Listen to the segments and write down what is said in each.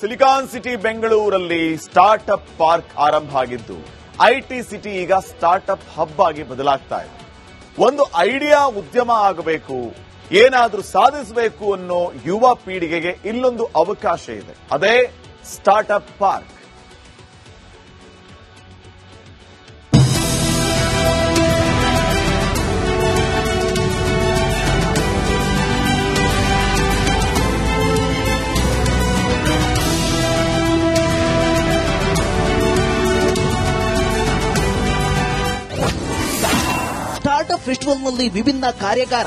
Silicon city ಬೆಂಗಳೂರಲ್ಲಿ startup park ಆರಂಭ ಆಗಿದ್ದು ಐಟಿ ಸಿಟಿ ಈಗ ಸ್ಟಾರ್ಟ್ಅಪ್ ಹಬ್ ಆಗಿ ಬದಲಾಗ್ತಾ ಇದೆ. ಒಂದು ಐಡಿಯಾ ಉದ್ಯಮ ಆಗಬೇಕು, ಏನಾದ್ರೂ ಸಾಧಿಸಬೇಕು ಅನ್ನೋ ಯುವ ಪೀಳಿಗೆಗೆ ಇಲ್ಲೊಂದು ಅವಕಾಶ ಇದೆ. ಅದೇ ಸ್ಟಾರ್ಟ್ಅಪ್ ಪಾರ್ಕ್. ಸ್ಟಾರ್ಟ್ಅಪ್ ಫೆಸ್ಟಿವಲ್ನಲ್ಲಿ ವಿಭಿನ್ನ ಕಾರ್ಯಾಗಾರ,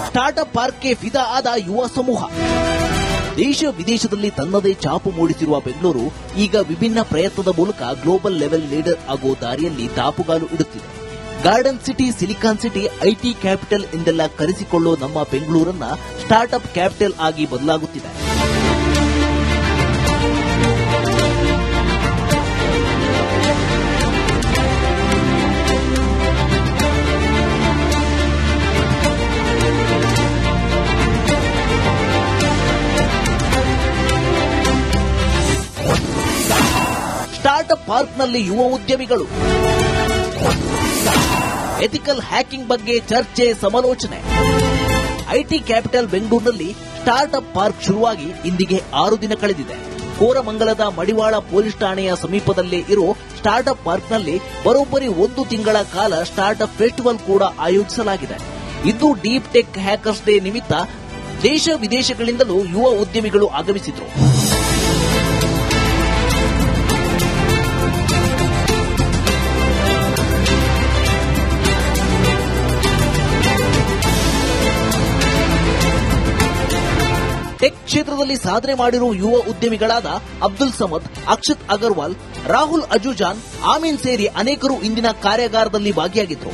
ಸ್ಟಾರ್ಟ್ಅಪ್ ಪಾರ್ಕ್ಗೆ ಫಿದಾ ಆದ ಯುವ ಸಮೂಹ. ದೇಶ ವಿದೇಶದಲ್ಲಿ ತನ್ನದೇ ಛಾಪು ಮೂಡಿಸಿರುವ ಬೆಂಗಳೂರು ಈಗ ವಿಭಿನ್ನ ಪ್ರಯತ್ನದ ಮೂಲಕ ಗ್ಲೋಬಲ್ ಲೆವೆಲ್ ಲೀಡರ್ ಆಗೋ ದಾರಿಯಲ್ಲಿ ದಾಪುಗಾಲು ಇಡುತ್ತಿದೆ. Garden city, silicon city, IT capital ಎಂದೆಲ್ಲ ಕರೆಸಿಕೊಳ್ಳೋ ನಮ್ಮ ಬೆಂಗಳೂರನ್ನ ಸ್ಟಾರ್ಟ್ಅಪ್ ಕ್ಯಾಪಿಟಲ್ ಆಗಿ ಬದಲಾಗುತ್ತಿದೆ. ಸ್ಟಾರ್ಟ್ಅಪ್ ಪಾರ್ಕ್ನಲ್ಲಿ ಯುವ ಉದ್ಯಮಿಗಳು, ಎಥಿಕಲ್ ಹ್ಯಾಕಿಂಗ್ ಬಗ್ಗೆ ಚರ್ಚೆ ಸಮಾಲೋಚನೆ. ಐಟಿ ಕ್ಯಾಪಿಟಲ್ ಬೆಂಗಳೂರಿನಲ್ಲಿ ಸ್ಟಾರ್ಟ್ಅಪ್ ಪಾರ್ಕ್ ಶುರುವಾಗಿ ಇಂದಿಗೆ 6 ದಿನ ಕಳೆದಿದೆ. ಕೋರಮಂಗಲದ ಮಡಿವಾಳ ಪೊಲೀಸ್ ಠಾಣೆಯ ಸಮೀಪದಲ್ಲೇ ಇರೋ ಸ್ಟಾರ್ಟ್ಅಪ್ ಪಾರ್ಕ್ನಲ್ಲಿ ಬರೋಬ್ಬರಿ 1 ತಿಂಗಳ ಕಾಲ ಸ್ಟಾರ್ಟ್ಅಪ್ ಫೆಸ್ಟಿವಲ್ ಕೂಡ ಆಯೋಜಿಸಲಾಗಿದೆ. ಇದು ಡೀಪ್ ಟೆಕ್ ಹ್ಯಾಕರ್ಸ್ ಡೇ ನಿಮಿತ್ತ ದೇಶ ವಿದೇಶಗಳಿಂದಲೂ ಯುವ ಉದ್ಯಮಿಗಳು ಆಗಮಿಸಿದ್ರು. ಟೆಕ್ ಕ್ಷೇತ್ರದಲ್ಲಿ ಸಾಧನೆ ಮಾಡಿರುವ ಯುವ ಉದ್ಯಮಿಗಳಾದ ಅಬ್ದುಲ್ ಸಮದ್, ಅಕ್ಷತ್ ಅಗರ್ವಾಲ್, ರಾಹುಲ್ ಅಜುಜಾನ್, ಆಮೀನ್ ಸೇರಿ ಅನೇಕರು ಇಂದಿನ ಕಾರ್ಯಾಗಾರದಲ್ಲಿ ಭಾಗಿಯಾಗಿದ್ದರು.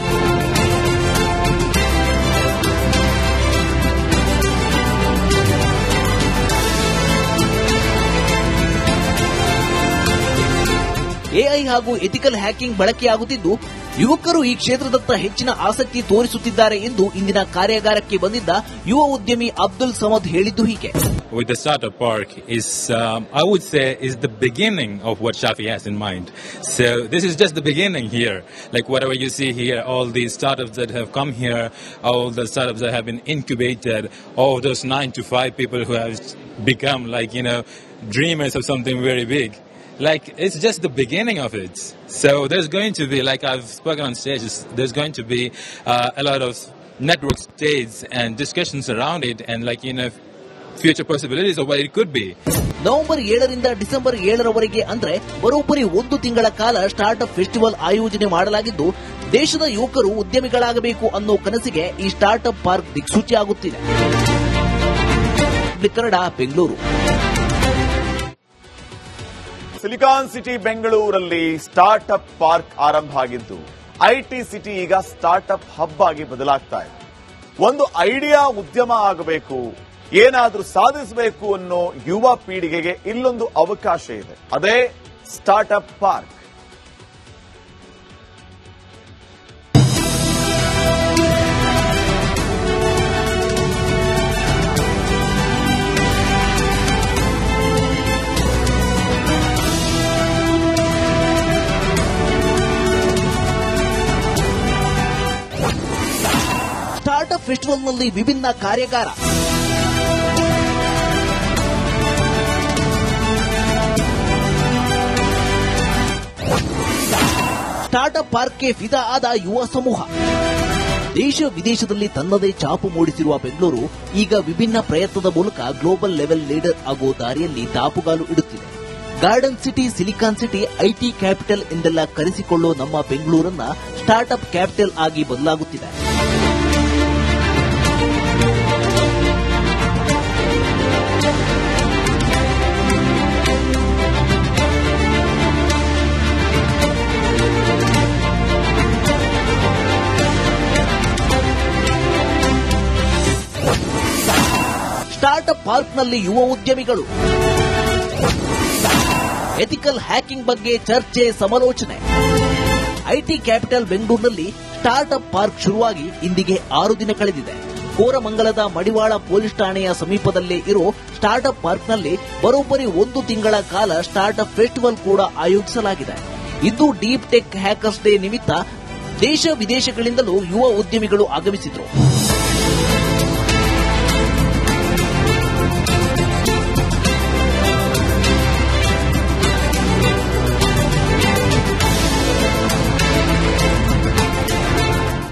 ಎಐ ಹಾಗೂ ಎಥಿಕಲ್ ಹ್ಯಾಕಿಂಗ್ ಬಳಕೆಯಾಗುತ್ತಿದ್ದು ಯುವಕರು ಈ ಕ್ಷೇತ್ರದತ್ತ ಹೆಚ್ಚಿನ ಆಸಕ್ತಿ ತೋರಿಸುತ್ತಿದ್ದಾರೆ ಎಂದು ಇಂದಿನ ಕಾರ್ಯಾಗಾರಕ್ಕೆ ಬಂದಿದ್ದ ಯುವ ಉದ್ಯಮಿ ಅಬ್ದುಲ್ ಸಮದ್ ಹೇಳಿದ್ದು ಹೀಗೆ. With the startup park is, I would say, is the beginning of what Shafi has in mind. So this is just the beginning here. Like whatever you see here, all these startups that have come here, all the startups that have been incubated, all those 9 to 5 people who have become dreamers of something very big. Like, it's just the beginning of it. So there's going to be, like I've spoken on stages, there's going to be a lot of network stages and discussions around it and future possibilities of what it could be. November 7ರಿಂದ December 7ರವರೆಗೆ ಅಂದ್ರೆ ಬರೋಬ್ಬರಿ 1 ತಿಂಗಳ ಕಾಲ startup festival ಆಯೋಜನೆ ಮಾಡಲಾಗಿದ್ದು ದೇಶದ ಯುವಕರು ಉದ್ಯಮಿಗಳಾಗಬೇಕು ಅನ್ನೋ ಕನಸಿಗೆ ಈ ಸ್ಟಾರ್ಟ್ಅಪ್ ಪಾರ್ಕ್ ದಿಕ್ಸೂಚಿಯಾಗುತ್ತಿದೆ. ಕನ್ನಡ, ಬೆಂಗಳೂರು. ಸಿಲಿಕಾನ್ ಸಿಟಿ ಬೆಂಗಳೂರಲ್ಲಿ ಸ್ಟಾರ್ಟ್ಅಪ್ ಪಾರ್ಕ್ ಆರಂಭ ಆಗಿದ್ದು ಐಟಿ ಸಿಟಿ ಈಗ ಸ್ಟಾರ್ಟ್ಅಪ್ ಹಬ್ ಆಗಿ ಬದಲಾಗ್ತಾ ಇದೆ. ಒಂದು ಐಡಿಯಾ ಉದ್ಯಮ ಆಗಬೇಕು, ಏನಾದ್ರೂ ಸಾಧಿಸಬೇಕು ಅನ್ನೋ ಯುವ ಪೀಳಿಗೆಗೆ ಇಲ್ಲೊಂದು ಅವಕಾಶ ಇದೆ. ಅದೇ ಸ್ಟಾರ್ಟ್ಅಪ್ ಪಾರ್ಕ್. ಸ್ಟಾರ್ಟ್ಅಪ್ ಫೆಸ್ಟಿವಲ್ನಲ್ಲಿ ವಿಭಿನ್ನ ಕಾರ್ಯಾಗಾರ, ಸ್ಟಾರ್ಟ್ಅಪ್ ಪಾರ್ಕ್ಗೆ ಫಿದಾ ಆದ ಯುವ ಸಮೂಹ. ದೇಶ ವಿದೇಶದಲ್ಲಿ ತನ್ನದೇ ಛಾಪು ಮೂಡಿಸಿರುವ ಬೆಂಗಳೂರು ಈಗ ವಿಭಿನ್ನ ಪ್ರಯತ್ನದ ಮೂಲಕ ಗ್ಲೋಬಲ್ ಲೆವೆಲ್ ಲೀಡರ್ ಆಗೋ ದಾರಿಯಲ್ಲಿ ದಾಪುಗಾಲು ಇಡುತ್ತಿದೆ. Garden city, silicon city, IT capital ಎಂದೆಲ್ಲ ಕರೆಸಿಕೊಳ್ಳೋ ನಮ್ಮ ಬೆಂಗಳೂರನ್ನ ಸ್ಟಾರ್ಟ್ಅಪ್ ಕ್ಯಾಪಿಟಲ್ ಆಗಿ ಬದಲಾಗುತ್ತಿದೆ. ಸ್ಟಾರ್ಟ್ಅಪ್ ಪಾರ್ಕ್ನಲ್ಲಿ ಯುವ ಉದ್ಯಮಿಗಳು, ಎಥಿಕಲ್ ಹ್ಯಾಕಿಂಗ್ ಬಗ್ಗೆ ಚರ್ಚೆ ಸಮಾಲೋಚನೆ. ಐಟಿ ಕ್ಯಾಪಿಟಲ್ ಬೆಂಗಳೂರಿನಲ್ಲಿ ಸ್ಟಾರ್ಟ್ಅಪ್ ಪಾರ್ಕ್ ಶುರುವಾಗಿ ಇಂದಿಗೆ 6 ದಿನ ಕಳೆದಿದೆ. ಕೋರಮಂಗಲದ ಮಡಿವಾಳ ಪೊಲೀಸ್ ಠಾಣೆಯ ಸಮೀಪದಲ್ಲೇ ಇರೋ ಸ್ಟಾರ್ಟ್ಅಪ್ ಪಾರ್ಕ್ನಲ್ಲಿ ಬರೋಬ್ಬರಿ 1 ತಿಂಗಳ ಕಾಲ ಸ್ಟಾರ್ಟ್ಅಪ್ ಫೆಸ್ಟಿವಲ್ ಕೂಡ ಆಯೋಜಿಸಲಾಗಿದೆ. ಇದು ಡೀಪ್ ಟೆಕ್ ಹ್ಯಾಕರ್ಸ್ ಡೇ ನಿಮಿತ್ತ ದೇಶ ವಿದೇಶಗಳಿಂದಲೂ ಯುವ ಉದ್ಯಮಿಗಳು ಆಗಮಿಸಿದ್ರು.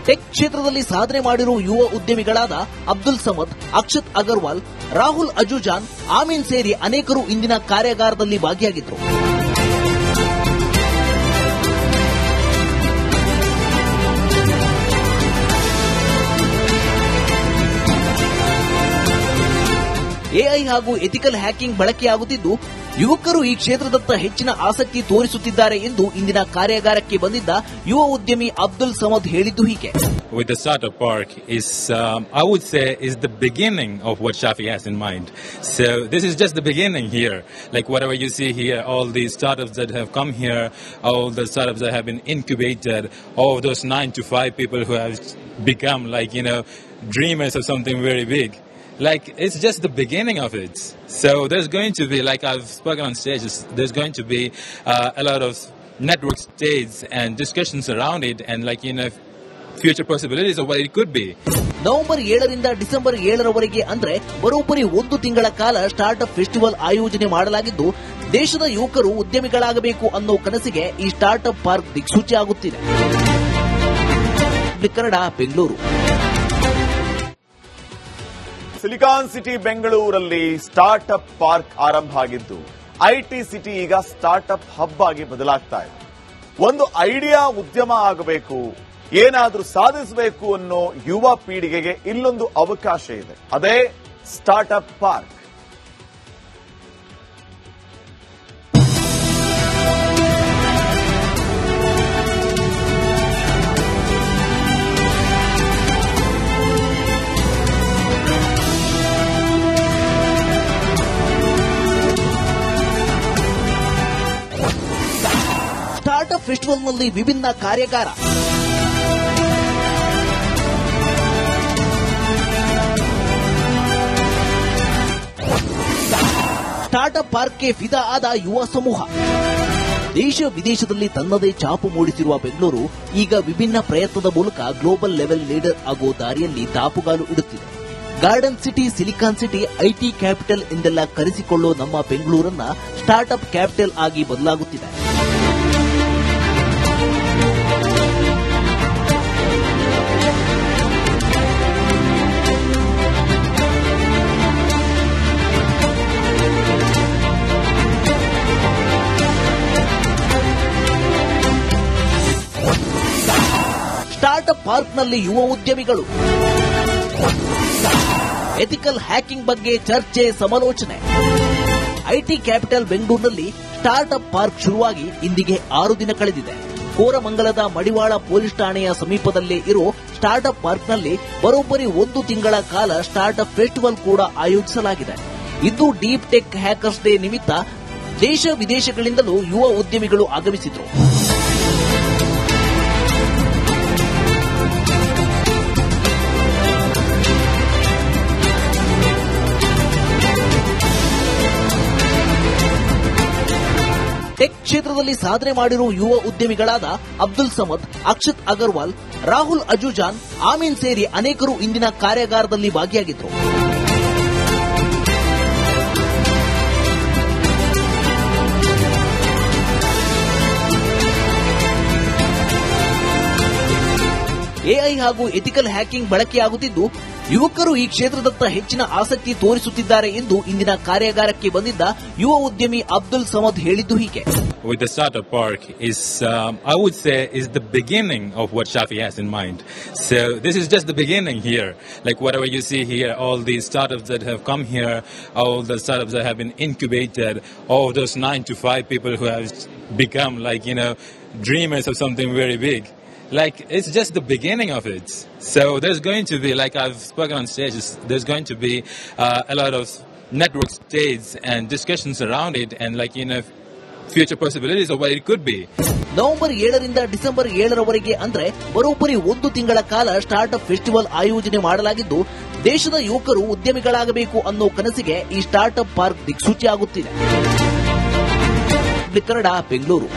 ಟೆಕ್ ಕ್ಷೇತ್ರದಲ್ಲಿ ಸಾಧನೆ ಮಾಡಿರುವ ಯುವ ಉದ್ಯಮಿಗಳಾದ ಅಬ್ದುಲ್ ಸಮದ್, ಅಕ್ಷತ್ ಅಗರ್ವಾಲ್, ರಾಹುಲ್ ಅಜುಜಾನ್, ಆಮೀನ್ ಸೇರಿ ಅನೇಕರು ಇಂದಿನ ಕಾರ್ಯಾಗಾರದಲ್ಲಿ ಭಾಗಿಯಾಗಿದ್ದರು. ಎಐ ಹಾಗೂ ಎಥಿಕಲ್ ಹ್ಯಾಕಿಂಗ್ ಬಳಕೆಯಾಗುತ್ತಿದ್ದು ಯುವಕರು ಈ ಕ್ಷೇತ್ರದತ್ತ ಹೆಚ್ಚಿನ ಆಸಕ್ತಿ ತೋರಿಸುತ್ತಿದ್ದಾರೆ ಎಂದು ಇಂದಿನ ಕಾರ್ಯಾಗಾರಕ್ಕೆ ಬಂದಿದ್ದ ಯುವ ಉದ್ಯಮಿ ಅಬ್ದುಲ್ ಸಮದ್ ಹೇಳಿದ್ದು ಹೀಗೆ. With the startup park is, I would say, is the beginning of what Shafi has in mind. So this is just the beginning here. Like whatever you see here, all these startups that have come here, all the startups that have been incubated, all of those 9 to 5 people who have become like, dreamers of something very big. Like, it's just the beginning of it. So there's going to be, like I've spoken on stages, there's going to be a lot of network stages and discussions around it and future possibilities of what it could be. November 7ರಿಂದ December 7ರವರೆಗೆ ಅಂದ್ರೆ ಬರೋಬ್ಬರಿ 1 ತಿಂಗಳ ಕಾಲ startup festival ಆಯೋಜನೆ ಮಾಡಲಾಗಿದ್ದು ದೇಶದ ಯುವಕರು ಉದ್ಯಮಿಗಳಾಗಬೇಕು ಅನ್ನೋ ಕನಸಿಗೆ ಈ ಸ್ಟಾರ್ಟ್ಅಪ್ ಪಾರ್ಕ್ ದಿಕ್ಸೂಚಿ ಆಗುತ್ತಿದೆ. ಕನ್ನಡ, ಬೆಂಗಳೂರು. ಸಿಲಿಕಾನ್ ಸಿಟಿ ಬೆಂಗಳೂರಲ್ಲಿ ಸ್ಟಾರ್ಟ್ಅಪ್ ಪಾರ್ಕ್ ಆರಂಭ ಆಗಿದ್ದು ಐಟಿ ಸಿಟಿ ಈಗ ಸ್ಟಾರ್ಟ್ಅಪ್ ಹಬ್ ಆಗಿ ಬದಲಾಗ್ತಾ ಇದೆ. ಒಂದು ಐಡಿಯಾ ಉದ್ಯಮ ಆಗಬೇಕು, ಏನಾದರೂ ಸಾಧಿಸಬೇಕು ಅನ್ನೋ ಯುವ ಪೀಳಿಗೆಗೆ ಇಲ್ಲೊಂದು ಅವಕಾಶ ಇದೆ. ಅದೇ ಸ್ಟಾರ್ಟ್ಅಪ್ ಪಾರ್ಕ್. ಸ್ಟಾರ್ಟ್ಅಪ್ ಫೆಸ್ಟಿವಲ್ನಲ್ಲಿ ವಿಭಿನ್ನ ಕಾರ್ಯಾಗಾರ. ಸ್ಟಾರ್ಟ್ಅಪ್ ಪಾರ್ಕ್ಗೆ ಫಿದಾ ಆದ ಯುವ ಸಮೂಹ. ದೇಶ ವಿದೇಶದಲ್ಲಿ ತನ್ನದೇ ಛಾಪು ಮೂಡಿಸಿರುವ ಬೆಂಗಳೂರು ಈಗ ವಿಭಿನ್ನ ಪ್ರಯತ್ನದ ಮೂಲಕ ಗ್ಲೋಬಲ್ ಲೆವೆಲ್ ಲೀಡರ್ ಆಗೋ ದಾರಿಯಲ್ಲಿ ದಾಪುಗಾಲು ಇಡುತ್ತಿದೆ. Garden city, silicon city, IT capital ಎಂದೆಲ್ಲ ಕರೆಸಿಕೊಳ್ಳೋ ನಮ್ಮ ಬೆಂಗಳೂರನ್ನ ಸ್ಟಾರ್ಟ್ಅಪ್ ಕ್ಯಾಪಿಟಲ್ ಆಗಿ ಬದಲಾಗುತ್ತಿದೆ. ಸ್ಟಾರ್ಟ್ಅಪ್ ಪಾರ್ಕ್ನಲ್ಲಿ ಯುವ ಉದ್ಯಮಿಗಳು. ಎಥಿಕಲ್ ಹ್ಯಾಕಿಂಗ್ ಬಗ್ಗೆ ಚರ್ಚೆ, ಸಮಾಲೋಚನೆ. ಐಟಿ ಕ್ಯಾಪಿಟಲ್ ಬೆಂಗಳೂರಿನಲ್ಲಿ ಸ್ಟಾರ್ಟ್ಅಪ್ ಪಾರ್ಕ್ ಶುರುವಾಗಿ ಇಂದಿಗೆ 6 ದಿನ ಕಳೆದಿದೆ. ಕೋರಮಂಗಲದ ಮಡಿವಾಳ ಪೊಲೀಸ್ ಠಾಣೆಯ ಸಮೀಪದಲ್ಲೇ ಇರೋ ಸ್ಟಾರ್ಟ್ಅಪ್ ಪಾರ್ಕ್ನಲ್ಲಿ ಬರೋಬ್ಬರಿ 1 ತಿಂಗಳ ಕಾಲ ಸ್ಟಾರ್ಟ್ಅಪ್ ಫೆಸ್ಟಿವಲ್ ಕೂಡ ಆಯೋಜಿಸಲಾಗಿದೆ. ಇದು ಡೀಪ್ ಟೆಕ್ ಹ್ಯಾಕರ್ಸ್ ಡೇ ನಿಮಿತ್ತ ದೇಶ ವಿದೇಶಗಳಿಂದಲೂ ಯುವ ಉದ್ಯಮಿಗಳು ಆಗಮಿಸಿದ್ರು. ಟೆಕ್ ಕ್ಷೇತ್ರದಲ್ಲಿ ಸಾಧನೆ ಮಾಡಿರುವ ಯುವ ಉದ್ಯಮಿಗಳಾದ ಅಬ್ದುಲ್ ಸಮದ್, ಅಕ್ಷತ್ ಅಗರ್ವಾಲ್, ರಾಹುಲ್ ಅಜುಜಾನ್, ಆಮೀನ್ ಸೇರಿ ಅನೇಕರು ಇಂದಿನ ಕಾರ್ಯಾಗಾರದಲ್ಲಿ ಭಾಗಿಯಾಗಿದ್ದರು. ಎಐ ಹಾಗೂ ಎಥಿಕಲ್ ಹ್ಯಾಕಿಂಗ್ ಬಳಕೆಯಾಗುತ್ತಿದ್ದು ಯುವಕರು ಈ ಕ್ಷೇತ್ರದತ್ತ ಹೆಚ್ಚಿನ ಆಸಕ್ತಿ ತೋರಿಸುತ್ತಿದ್ದಾರೆ ಎಂದು ಇಂದಿನ ಕಾರ್ಯಾಗಾರಕ್ಕೆ ಬಂದಿದ್ದ ಯುವ ಉದ್ಯಮಿ ಅಬ್ದುಲ್ ಸಮದ್ ಹೇಳಿದ್ದು ಹೀಗೆ. With the startup park is, I would say, is the beginning of what Shafi has in mind. So this is just the beginning here. Like whatever you see here, all these startups that have come here, all the startups that have been incubated, all of those 9 to 5 people who have become dreamers of something very big. Like, it's just the beginning of it. So there's going to be, like I've spoken on stages, there's going to be a lot of network stages and discussions around it and future possibilities of what it could be. November 7ರಿಂದ December 7ರವರೆಗೆ ಅಂದ್ರೆ ಬರೋಬ್ಬರಿ 1 ತಿಂಗಳ ಕಾಲ startup festival ಆಯೋಜನೆ ಮಾಡಲಾಗಿದ್ದು, ದೇಶದ ಯುವಕರು ಉದ್ಯಮಿಗಳಾಗಬೇಕು ಅನ್ನೋ ಕನಸಿಗೆ ಈ ಸ್ಟಾರ್ಟ್ಅಪ್ ಪಾರ್ಕ್ ದಿಕ್ಸೂಚಿಯಾಗುತ್ತಿದೆ. ಕನ್ನಡ, ಬೆಂಗಳೂರು.